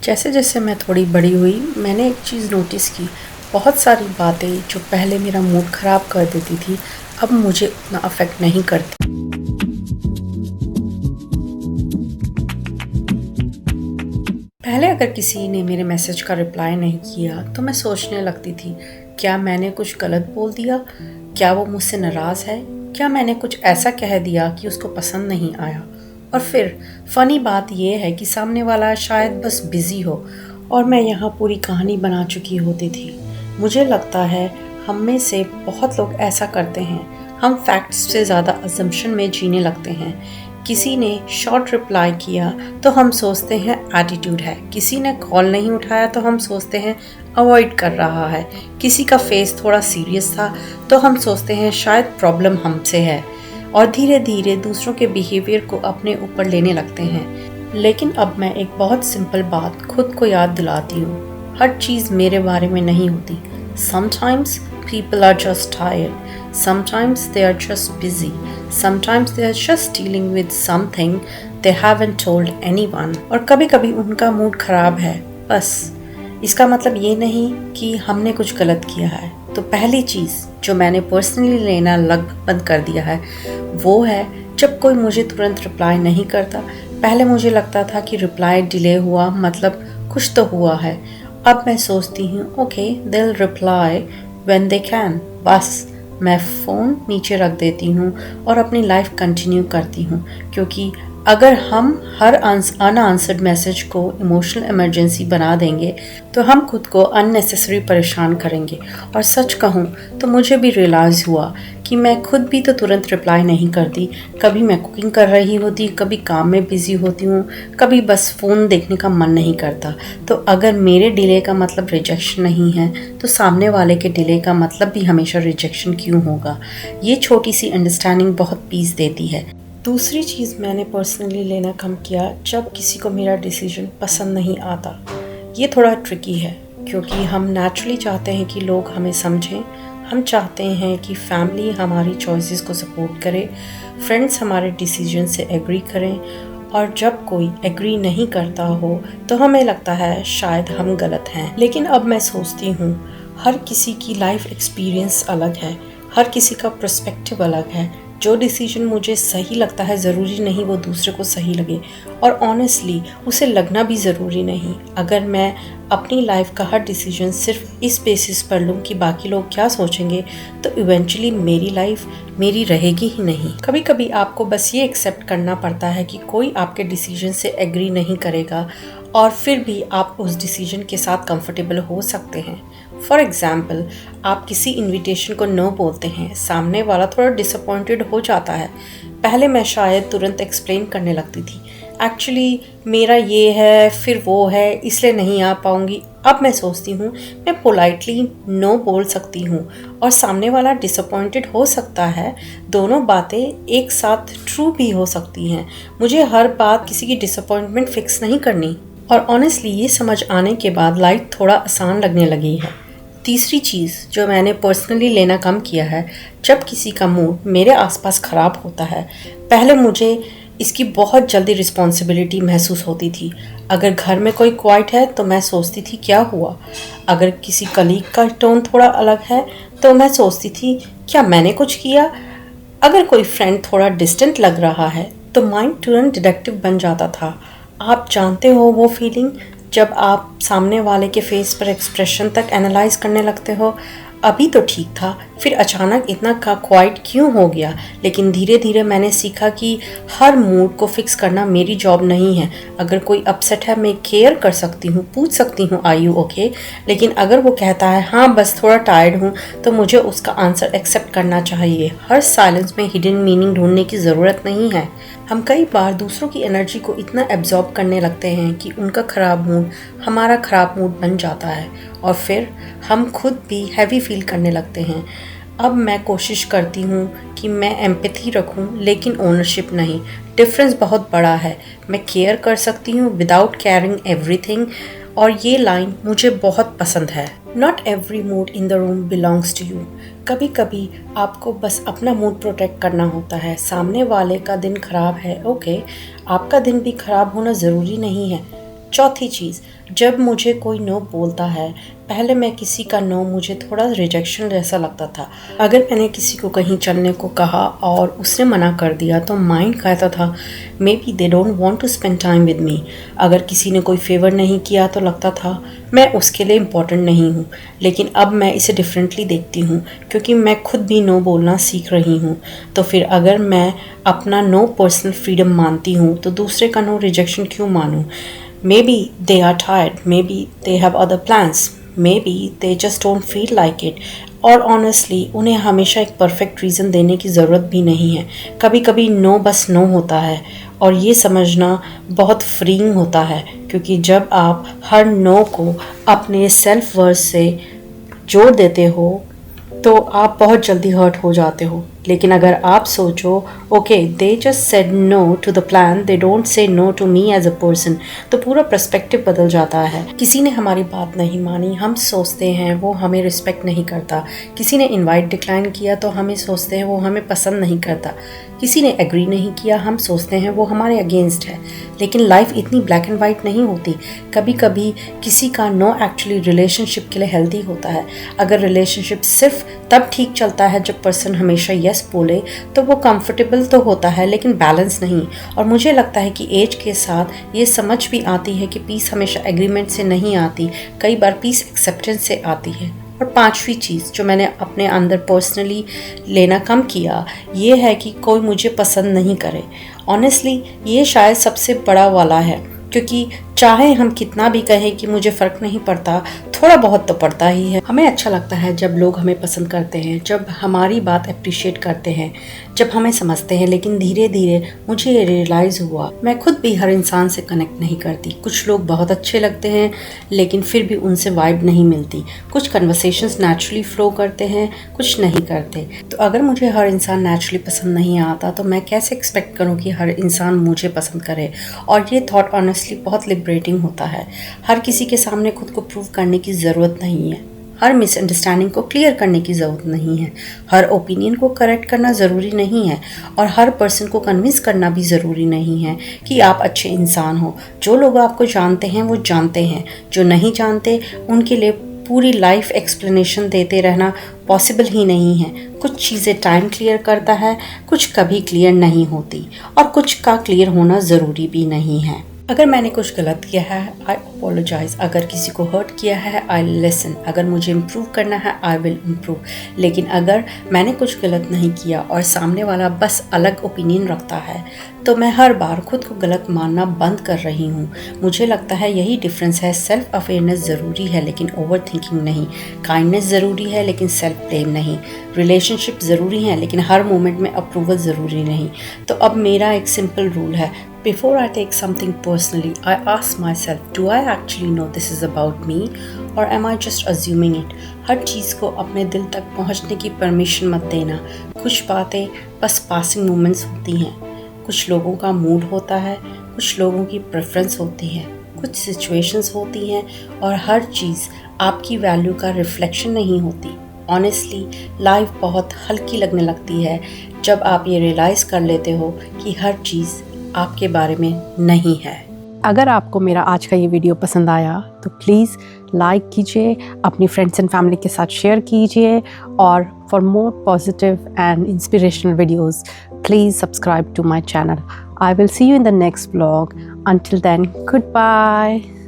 जैसे जैसे मैं थोड़ी बड़ी हुई मैंने एक चीज़ नोटिस की। बहुत सारी बातें जो पहले मेरा मूड ख़राब कर देती थी अब मुझे उतना अफेक्ट नहीं करती। पहले अगर किसी ने मेरे मैसेज का रिप्लाई नहीं किया तो मैं सोचने लगती थी, क्या मैंने कुछ गलत बोल दिया, क्या वो मुझसे नाराज़ है, क्या मैंने कुछ ऐसा कह दिया कि उसको पसंद नहीं आया। और फिर फ़नी बात यह है कि सामने वाला शायद बस बिज़ी हो और मैं यहाँ पूरी कहानी बना चुकी होती थी। मुझे लगता है हम में से बहुत लोग ऐसा करते हैं, हम फैक्ट्स से ज़्यादा अजम्पशन में जीने लगते हैं। किसी ने शॉर्ट रिप्लाई किया तो हम सोचते हैं एटीट्यूड है, किसी ने कॉल नहीं उठाया तो हम सोचते हैं अवॉइड कर रहा है, किसी का फेस थोड़ा सीरियस था तो हम सोचते हैं शायद प्रॉब्लम हमसे है, और धीरे धीरे दूसरों के बिहेवियर को अपने ऊपर लेने लगते हैं। लेकिन अब मैं एक बहुत सिंपल बात खुद को याद दिलाती हूँ, हर चीज़ मेरे बारे में नहीं होती। Sometimes people are just tired, sometimes they are just busy, sometimes they are just dealing with something they haven't told anyone, और कभी कभी उनका मूड खराब है बस। इसका मतलब ये नहीं कि हमने कुछ गलत किया है। तो पहली चीज़ जो मैंने पर्सनली लेना लगभग बंद कर दिया है वो है जब कोई मुझे तुरंत रिप्लाई नहीं करता। पहले मुझे लगता था कि रिप्लाई डिले हुआ मतलब कुछ तो हुआ है। अब मैं सोचती हूँ okay they will reply when they can, बस मैं फ़ोन नीचे रख देती हूँ और अपनी लाइफ कंटिन्यू करती हूँ। क्योंकि अगर हम हर अनआंसर्ड मैसेज को इमोशनल इमरजेंसी बना देंगे तो हम खुद को अननेसेसरी परेशान करेंगे। और सच कहूँ तो मुझे भी रियलाइज़ हुआ कि मैं खुद भी तो तुरंत रिप्लाई नहीं करती। कभी मैं कुकिंग कर रही होती, कभी काम में बिज़ी होती हूँ, कभी बस फ़ोन देखने का मन नहीं करता। तो अगर मेरे डिले का मतलब रिजेक्शन नहीं है तो सामने वाले के डिले का मतलब भी हमेशा रिजेक्शन क्यों होगा। ये छोटी सी अंडरस्टैंडिंग बहुत पीस देती है। दूसरी चीज़ मैंने पर्सनली लेना कम किया जब किसी को मेरा डिसीजन पसंद नहीं आता। ये थोड़ा ट्रिकी है क्योंकि हम नेचुरली चाहते हैं कि लोग हमें समझें। हम चाहते हैं कि फैमिली हमारी चॉइसेस को सपोर्ट करे, फ्रेंड्स हमारे डिसीजन से एग्री करें, और जब कोई एग्री नहीं करता हो तो हमें लगता है शायद हम गलत हैं। लेकिन अब मैं सोचती हूँ हर किसी की लाइफ एक्सपीरियंस अलग है, हर किसी का पर्सपेक्टिव अलग है। जो डिसीजन मुझे सही लगता है ज़रूरी नहीं वो दूसरे को सही लगे, और ऑनेस्टली उसे लगना भी ज़रूरी नहीं। अगर मैं अपनी लाइफ का हर डिसीजन सिर्फ इस बेसिस पर लूँ कि बाकी लोग क्या सोचेंगे तो इवेंचुअली मेरी लाइफ मेरी रहेगी ही नहीं। कभी कभी आपको बस ये एक्सेप्ट करना पड़ता है कि कोई आपके डिसीजन से एग्री नहीं करेगा और फिर भी आप उस डिसीजन के साथ कंफर्टेबल हो सकते हैं। फॉर एग्ज़ाम्पल, आप किसी इनविटेशन को नो बोलते हैं, सामने वाला थोड़ा डिसअपॉइंटेड हो जाता है। पहले मैं शायद तुरंत एक्सप्लेन करने लगती थी, एक्चुअली मेरा ये है फिर वो है इसलिए नहीं आ पाऊँगी। अब मैं सोचती हूँ मैं पोलाइटली नो बोल सकती हूँ और सामने वाला डिसअपॉइंटेड हो सकता है। दोनों बातें एक साथ ट्रू भी हो सकती हैं। मुझे हर बात किसी की डिसअपॉइंटमेंट फिक्स नहीं करनी। और ऑनेस्टली ये समझ आने के बाद लाइफ थोड़ा आसान लगने लगी है। तीसरी चीज़ जो मैंने पर्सनली लेना कम किया है, जब किसी का मूड मेरे आसपास ख़राब होता है, पहले मुझे इसकी बहुत जल्दी रिस्पॉन्सिबिलिटी महसूस होती थी। अगर घर में कोई क्वाइट है तो मैं सोचती थी क्या हुआ, अगर किसी कलीग का टोन थोड़ा अलग है तो मैं सोचती थी क्या मैंने कुछ किया, अगर कोई फ्रेंड थोड़ा डिस्टेंट लग रहा है तो माइंड तुरंत डिडक्टिव बन जाता था। आप जानते हो वो फीलिंग जब आप सामने वाले के फेस पर एक्सप्रेशन तक एनालाइज करने लगते हो। अभी तो ठीक था, फिर अचानक इतना क्वाइट क्यों हो गया। लेकिन धीरे धीरे मैंने सीखा कि हर मूड को फिक्स करना मेरी जॉब नहीं है। अगर कोई अपसेट है मैं केयर कर सकती हूँ, पूछ सकती हूँ आर यू ओके, लेकिन अगर वो कहता है हाँ बस थोड़ा टायर्ड हूँ तो मुझे उसका आंसर एक्सेप्ट करना चाहिए। हर साइलेंस में हिडन मीनिंग ढूंढने की ज़रूरत नहीं है। हम कई बार दूसरों की एनर्जी को इतना एब्जॉर्ब करने लगते हैं कि उनका ख़राब मूड हमारा ख़राब मूड बन जाता है और फिर हम खुद भी हैवी फील करने लगते हैं। अब मैं कोशिश करती हूँ कि मैं एम्पैथी रखूँ लेकिन ओनरशिप नहीं। डिफरेंस बहुत बड़ा है। मैं केयर कर सकती हूँ विदाउट केयरिंग एवरीथिंग, और ये लाइन मुझे बहुत पसंद है। Not every mood in the room belongs to you. कभी कभी आपको बस अपना मूड प्रोटेक्ट करना होता है। सामने वाले का दिन खराब है, ओके, आपका दिन भी खराब होना ज़रूरी नहीं है। चौथी चीज़, जब मुझे कोई नो बोलता है, पहले मैं किसी का नो मुझे थोड़ा रिजेक्शन जैसा लगता था। अगर मैंने किसी को कहीं चलने को कहा और उसने मना कर दिया तो माइंड कहता था maybe they don't want to spend time with me. अगर किसी ने कोई फेवर नहीं किया तो लगता था मैं उसके लिए इम्पोर्टेंट नहीं हूँ। लेकिन अब मैं इसे डिफरेंटली देखती हूँ क्योंकि मैं खुद भी नो बोलना सीख रही हूँ। तो फिर अगर मैं अपना नो पर्सनल फ्रीडम मानती हूँ तो दूसरे का नो रिजेक्शन क्यों मानूँ? Maybe they are tired, maybe they have other plans, maybe they just don't feel like it. और ऑनेस्टली उन्हें हमेशा एक परफेक्ट रीज़न देने की ज़रूरत भी नहीं है। कभी कभी नो बस नो होता है और ये समझना बहुत फ्रीइंग होता है, क्योंकि जब आप हर नो को अपने सेल्फ वर्थ से जोड़ देते हो तो आप बहुत जल्दी हर्ट हो जाते हो। लेकिन अगर आप सोचो okay they just said no to the plan, they don't say no to me as a person, तो पूरा पर्सपेक्टिव बदल जाता है। किसी ने हमारी बात नहीं मानी, हम सोचते हैं वो हमें रिस्पेक्ट नहीं करता। किसी ने इनवाइट डिक्लाइन किया तो हमें सोचते हैं वो हमें पसंद नहीं करता। किसी ने एग्री नहीं किया, हम सोचते हैं वो हमारे अगेंस्ट है। लेकिन लाइफ इतनी ब्लैक एंड वाइट नहीं होती। कभी कभी किसी का नो एक्चुअली रिलेशनशिप के लिए हेल्दी होता है। अगर रिलेशनशिप सिर्फ तब ठीक चलता है जब पर्सन हमेशा यस बोले तो वो कंफर्टेबल तो होता है लेकिन बैलेंस नहीं। और मुझे लगता है कि एज के साथ ये समझ भी आती है कि पीस हमेशा एग्रीमेंट से नहीं आती, कई बार पीस एक्सेप्टेंस से आती है। और पांचवी चीज़ जो मैंने अपने अंदर पर्सनली लेना कम किया, ये है कि कोई मुझे पसंद नहीं करे। ऑनेस्टली ये शायद सबसे बड़ा वाला है, क्योंकि चाहे हम कितना भी कहें कि मुझे फ़र्क नहीं पड़ता, थोड़ा बहुत तो पड़ता ही है। हमें अच्छा लगता है जब लोग हमें पसंद करते हैं, जब हमारी बात अप्रिशिएट करते हैं, जब हमें समझते हैं। लेकिन धीरे धीरे मुझे ये रियलाइज़ हुआ मैं खुद भी हर इंसान से कनेक्ट नहीं करती। कुछ लोग बहुत अच्छे लगते हैं लेकिन फिर भी उनसे वाइब नहीं मिलती। कुछ कन्वर्सेशंस नेचुरली फ्लो करते हैं, कुछ नहीं करते। तो अगर मुझे हर इंसान नेचुरली पसंद नहीं आता तो मैं कैसे एक्सपेक्ट करूँ कि हर इंसान मुझे पसंद करे? और ये थॉट ऑनेस्टली बहुत लिबरेटिंग होता है। हर किसी के सामने खुद को प्रूव करने की ज़रूरत नहीं है। हर मिसअंडरस्टैंडिंग को क्लियर करने की ज़रूरत नहीं है। हर ओपिनियन को करेक्ट करना ज़रूरी नहीं है। और हर पर्सन को कन्विंस करना भी ज़रूरी नहीं है कि आप अच्छे इंसान हो। जो लोग आपको जानते हैं वो जानते हैं, जो नहीं जानते उनके लिए पूरी लाइफ एक्सप्लेनेशन देते रहना पॉसिबल ही नहीं है। कुछ चीज़ें टाइम क्लियर करता है, कुछ कभी क्लियर नहीं होती, और कुछ का क्लियर होना ज़रूरी भी नहीं है। अगर मैंने कुछ गलत किया है आई अपोलोजाइज। अगर किसी को हर्ट किया है आई लिसन। अगर मुझे इम्प्रूव करना है आई विल इम्प्रूव। लेकिन अगर मैंने कुछ गलत नहीं किया और सामने वाला बस अलग ओपिनियन रखता है तो मैं हर बार खुद को गलत मानना बंद कर रही हूँ। मुझे लगता है यही डिफरेंस है। सेल्फ अवेयरनेस ज़रूरी है लेकिन ओवर थिंकिंग नहीं। काइंडनेस ज़रूरी है लेकिन सेल्फ ब्लेम नहीं। रिलेशनशिप ज़रूरी है लेकिन हर मोमेंट में अप्रूवल ज़रूरी नहीं। तो अब मेरा एक सिंपल रूल है, before I take something personally, I ask myself, do I actually know this is about me or am I just assuming it? हर चीज़ को अपने दिल तक पहुंचने की परमिशन मत देना। कुछ बातें बस पासिंग मोमेंट्स होती हैं। कुछ लोगों का मूड होता है, कुछ लोगों की प्रेफरेंस होती है, कुछ सिचुएशंस होती हैं, और हर चीज़ आपकी वैल्यू का रिफ्लेक्शन नहीं होती। ऑनेस्टली लाइफ बहुत हल्की लगने लगती है जब आप ये रियलाइज़ कर लेते हो कि हर चीज़ आपके बारे में नहीं है। अगर आपको मेरा आज का ये वीडियो पसंद आया तो प्लीज़ लाइक कीजिए, अपनी फ्रेंड्स एंड फैमिली के साथ शेयर कीजिए, और for more positive and inspirational videos please subscribe to my channel. I will see you in the next vlog. Until then, goodbye.